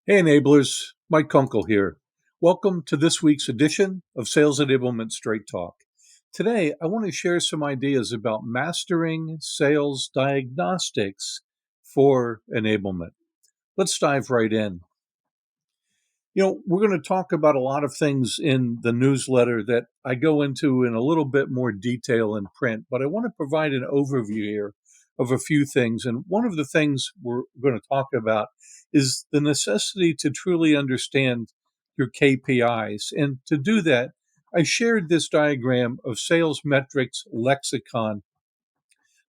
Hey enablers, Mike Kunkle here. Welcome to this week's edition of Sales Enablement Straight Talk. Today, I want to share some ideas about mastering sales diagnostics for enablement. Let's dive right in. We're going to talk about a lot of things in the newsletter that I go into in a little bit more detail in print, but I want to provide an overview here of a few things. And one of the things we're going to talk about is the necessity to truly understand your KPIs. And to do that, I shared this diagram of sales metrics lexicon.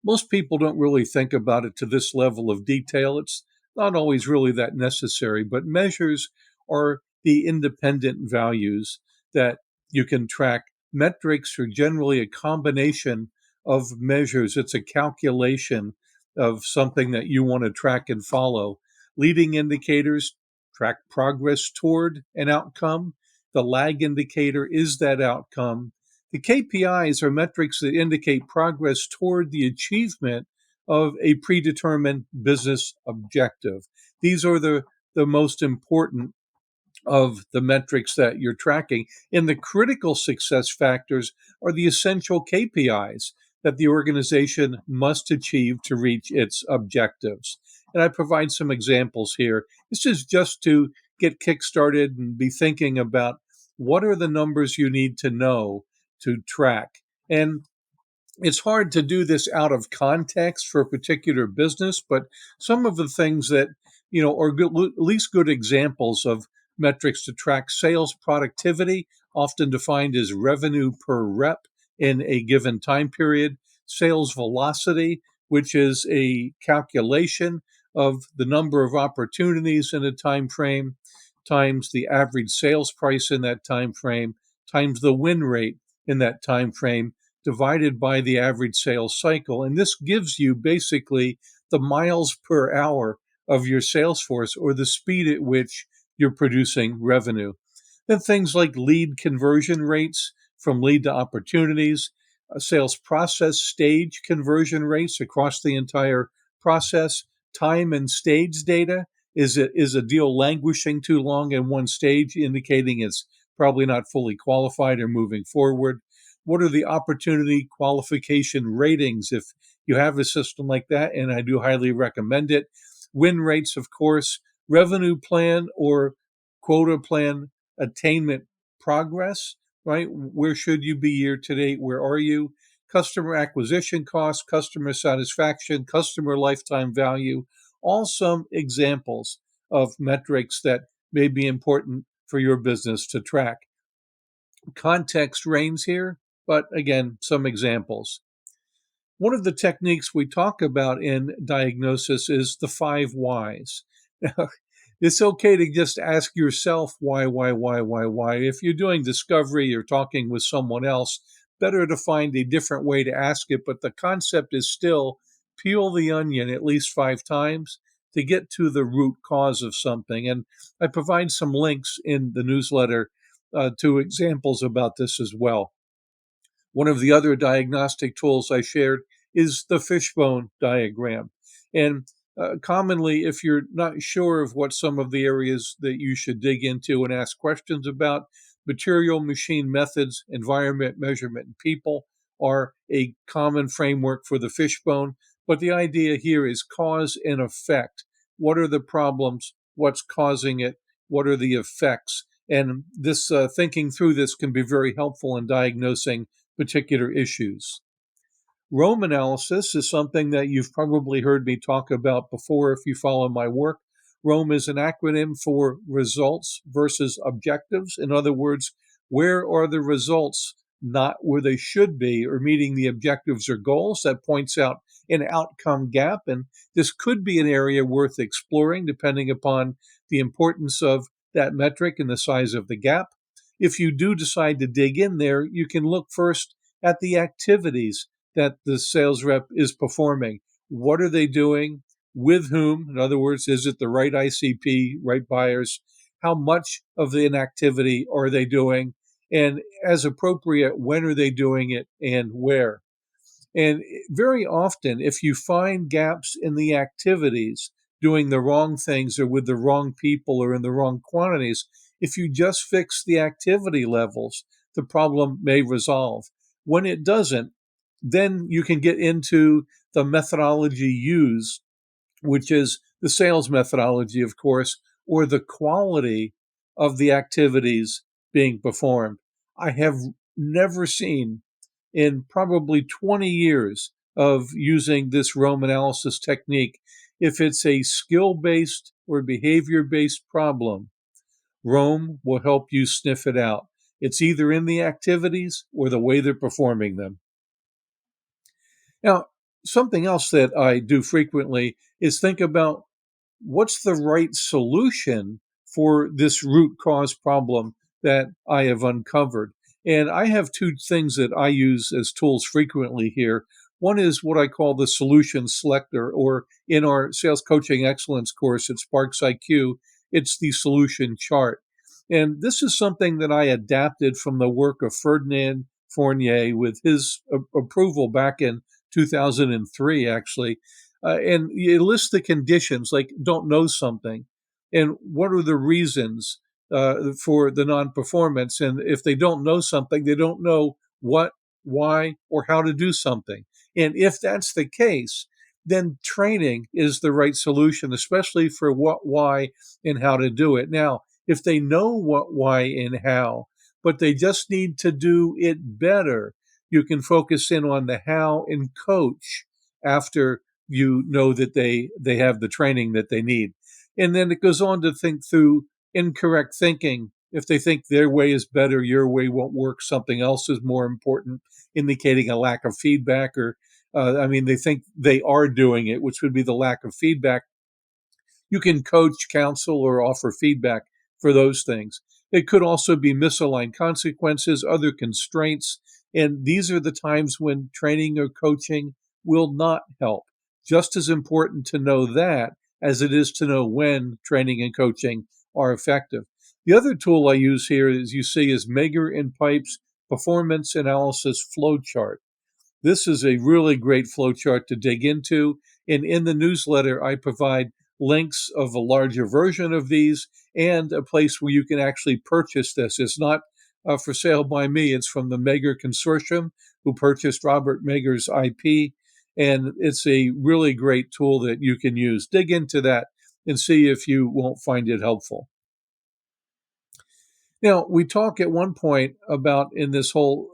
Most people don't really think about it to this level of detail. It's not always really that necessary, but measures are the independent values that you can track. Metrics are generally a combination of measures. It's a calculation of something that you want to track and follow. Leading indicators track progress toward an outcome. The lag indicator is that outcome. The KPIs are metrics that indicate progress toward the achievement of a predetermined business objective. These are the most important of the metrics that you're tracking. And the critical success factors are the essential KPIs that the organization must achieve to reach its objectives. And I provide some examples here. This is just to get kickstarted and be thinking about what are the numbers you need to know to track. And it's hard to do this out of context for a particular business, but some of the things that are good, at least good examples of metrics to track: sales productivity, often defined as revenue per rep in a given time period; sales velocity, which is a calculation of the number of opportunities in a time frame times the average sales price in that time frame times the win rate in that time frame divided by the average sales cycle. And this gives you basically the miles per hour of your sales force, or the speed at which you're producing revenue. Then things like lead conversion rates from lead to opportunities, sales process stage conversion rates across the entire process, time and stage data. Is a deal languishing too long in one stage, indicating it's probably not fully qualified or moving forward? What are the opportunity qualification ratings if you have a system like that? And I do highly recommend it. Win rates, of course, revenue plan or quota plan attainment progress, right? Where should you be year to date? Where are you? Customer acquisition costs, customer satisfaction, customer lifetime value, all some examples of metrics that may be important for your business to track. Context reigns here, but again, some examples. One of the techniques we talk about in diagnosis is the 5 whys. Now, it's okay to just ask yourself why. If you're doing discovery or talking with someone else, better to find a different way to ask it. But the concept is still peel the onion at least 5 times to get to the root cause of something. And I provide some links in the newsletter to examples about this as well. One of the other diagnostic tools I shared is the Fishbone diagram. And commonly, if you're not sure of what some of the areas that you should dig into and ask questions about, material, machine, methods, environment, measurement, and people are a common framework for the Fishbone. But the idea here is cause and effect. What are the problems? What's causing it? What are the effects? And this thinking through this can be very helpful in diagnosing particular issues. Rome analysis is something that you've probably heard me talk about before if you follow my work. Rome is an acronym for results versus objectives. In other words, where are the results not where they should be or meeting the objectives or goals? That points out an outcome gap. And this could be an area worth exploring depending upon the importance of that metric and the size of the gap. If you do decide to dig in there, you can look first at the activities that the sales rep is performing. What are they doing? With whom? In other words, is it the right ICP, right buyers? How much of the inactivity are they doing? And as appropriate, when are they doing it and where? And very often, if you find gaps in the activities, doing the wrong things or with the wrong people or in the wrong quantities. If you just fix the activity levels, the problem may resolve. When it doesn't, then you can get into the methodology used, which is the sales methodology, of course, or the quality of the activities being performed. I have never seen in probably 20 years of using this Rome analysis technique, if it's a skill based or behavior based problem, Rome will help you sniff it out. It's either in the activities or the way they're performing them. Now, something else that I do frequently is think about what's the right solution for this root cause problem that I have uncovered. And I have two things that I use as tools frequently here. One is what I call the solution selector, or in our sales coaching excellence course at Sparks IQ, it's the solution chart. And this is something that I adapted from the work of Ferdinand Fournier with his approval back in 2003, actually. And you list the conditions, like don't know something, and what are the reasons for the non-performance. And if they don't know something, they don't know what, why, or how to do something. And if that's the case, then training is the right solution, especially for what, why, and how to do it. Now, if they know what, why, and how, but they just need to do it better, you can focus in on the how and coach after you know that they have the training that they need. And then it goes on to think through incorrect thinking. If they think their way is better, your way won't work, something else is more important, indicating a lack of feedback, or they think they are doing it, which would be the lack of feedback. You can coach, counsel, or offer feedback for those things. It could also be misaligned consequences, other constraints, and these are the times when training or coaching will not help. Just as important to know that as it is to know when training and coaching are effective. The other tool I use here, as you see, is Meagher and Pipe's Performance Analysis Flowchart. This is a really great flowchart to dig into. And in the newsletter, I provide links of a larger version of these and a place where you can actually purchase this. It's not for sale by me, it's from the Meagher Consortium, who purchased Robert Meagher's IP. And it's a really great tool that you can use. Dig into that and see if you won't find it helpful. Now, we talk at one point about in this whole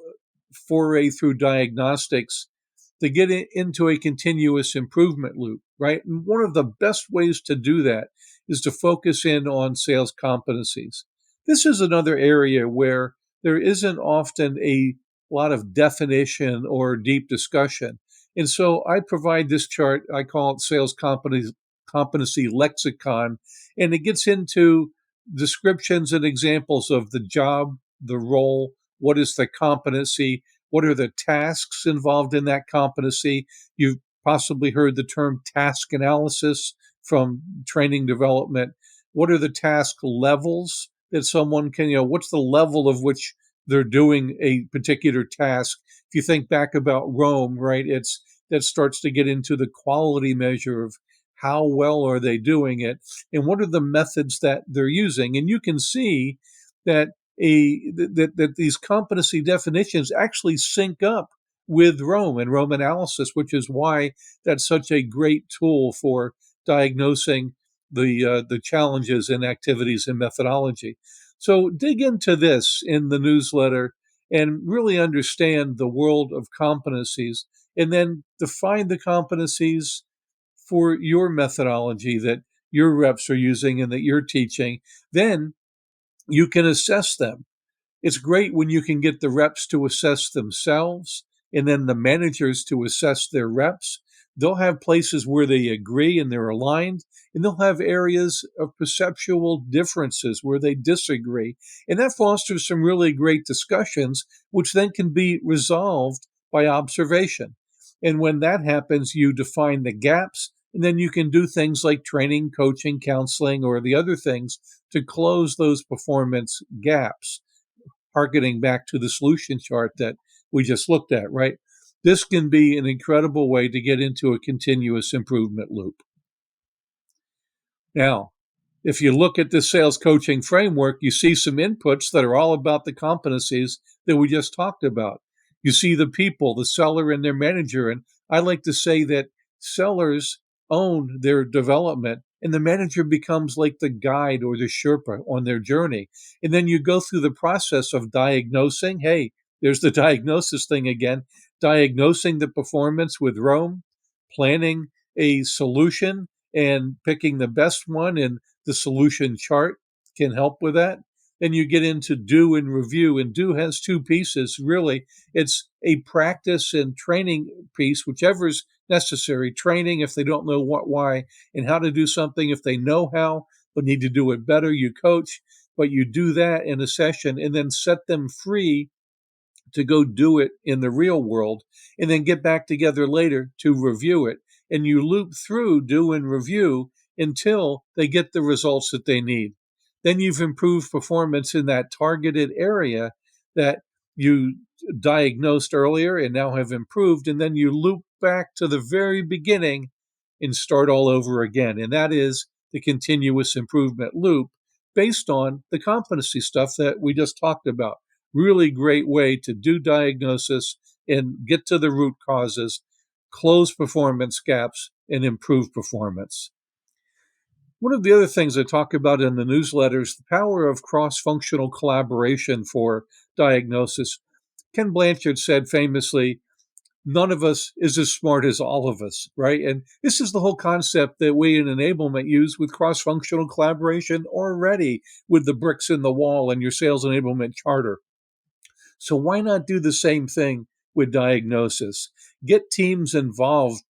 foray through diagnostics to get into a continuous improvement loop, right? And one of the best ways to do that is to focus in on sales competencies. This is another area where there isn't often a lot of definition or deep discussion. And so I provide this chart, I call it competency lexicon, and it gets into descriptions and examples of the job, the role, what is the competency, what are the tasks involved in that competency. You've possibly heard the term task analysis from training development. What are the task levels that someone can, what's the level of which they're doing a particular task? If you think back about Rome, right, that starts to get into the quality measure of how well are they doing it and what are the methods that they're using. And you can see that that these competency definitions actually sync up with Rome and Rome analysis, which is why that's such a great tool for diagnosing the challenges in activities and methodology. So dig into this in the newsletter and really understand the world of competencies, and then define the competencies for your methodology that your reps are using and that you're teaching. Then you can assess them. It's great when you can get the reps to assess themselves and then the managers to assess their reps. They'll have places where they agree and they're aligned, and they'll have areas of perceptual differences where they disagree. And that fosters some really great discussions, which then can be resolved by observation. And when that happens, you define the gaps, and then you can do things like training, coaching, counseling, or the other things to close those performance gaps, harkening back to the solution chart that we just looked at, right? This can be an incredible way to get into a continuous improvement loop. Now, if you look at this sales coaching framework, you see some inputs that are all about the competencies that we just talked about. You see the people, the seller and their manager. And I like to say that sellers own their development and the manager becomes like the guide or the Sherpa on their journey. And then you go through the process of diagnosing. Hey, there's the diagnosis thing again. Diagnosing the performance with Rome, planning a solution and picking the best one and the solution chart can help with that. Then you get into do and review, and do has two pieces. Really, it's a practice and training piece, whichever is necessary. Training if they don't know what, why, and how to do something. If they know how but need to do it better, you coach. But you do that in a session and then set them free to go do it in the real world and then get back together later to review it. And you loop through do and review until they get the results that they need. Then you've improved performance in that targeted area that you diagnosed earlier and now have improved. And then you loop back to the very beginning and start all over again. And that is the continuous improvement loop based on the competency stuff that we just talked about. Really great way to do diagnosis and get to the root causes, close performance gaps, and improve performance. One of the other things I talk about in the newsletter is the power of cross-functional collaboration for diagnosis. Ken Blanchard said famously, none of us is as smart as all of us, right? And this is the whole concept that we in Enablement use with cross-functional collaboration already with the bricks in the wall and your sales enablement charter. So why not do the same thing with diagnosis? Get teams involved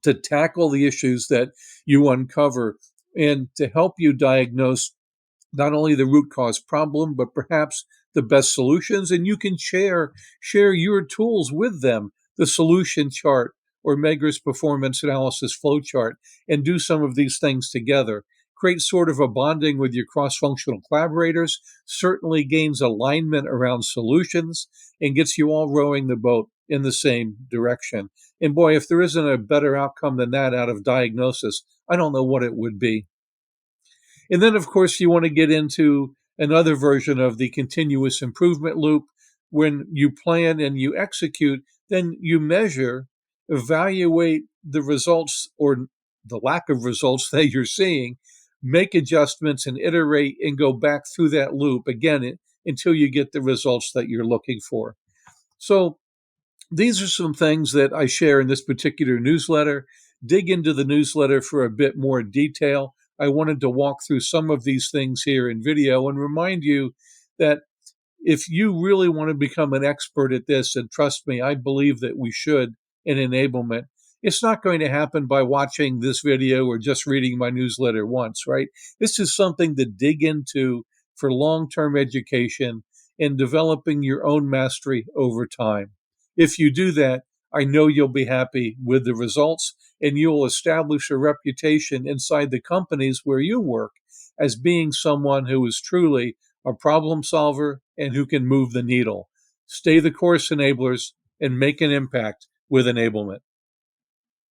to tackle the issues that you uncover and to help you diagnose not only the root cause problem, but perhaps the best solutions. And you can share your tools with them, the solution chart or Megra's performance analysis flowchart, and do some of these things together. Create sort of a bonding with your cross-functional collaborators, certainly gains alignment around solutions, and gets you all rowing the boat in the same direction. And boy, if there isn't a better outcome than that out of diagnosis, I don't know what it would be. And then, of course, you want to get into another version of the continuous improvement loop. When you plan and you execute, then you measure, evaluate the results or the lack of results that you're seeing, make adjustments and iterate and go back through that loop again until you get the results that you're looking for. So these are some things that I share in this particular newsletter. Dig into the newsletter for a bit more detail. I wanted to walk through some of these things here in video and remind you that if you really want to become an expert at this, and trust me, I believe that we should in enablement, it's not going to happen by watching this video or just reading my newsletter once, right? This is something to dig into for long-term education and developing your own mastery over time. If you do that, I know you'll be happy with the results and you'll establish a reputation inside the companies where you work as being someone who is truly a problem solver and who can move the needle. Stay the course, enablers, and make an impact with enablement.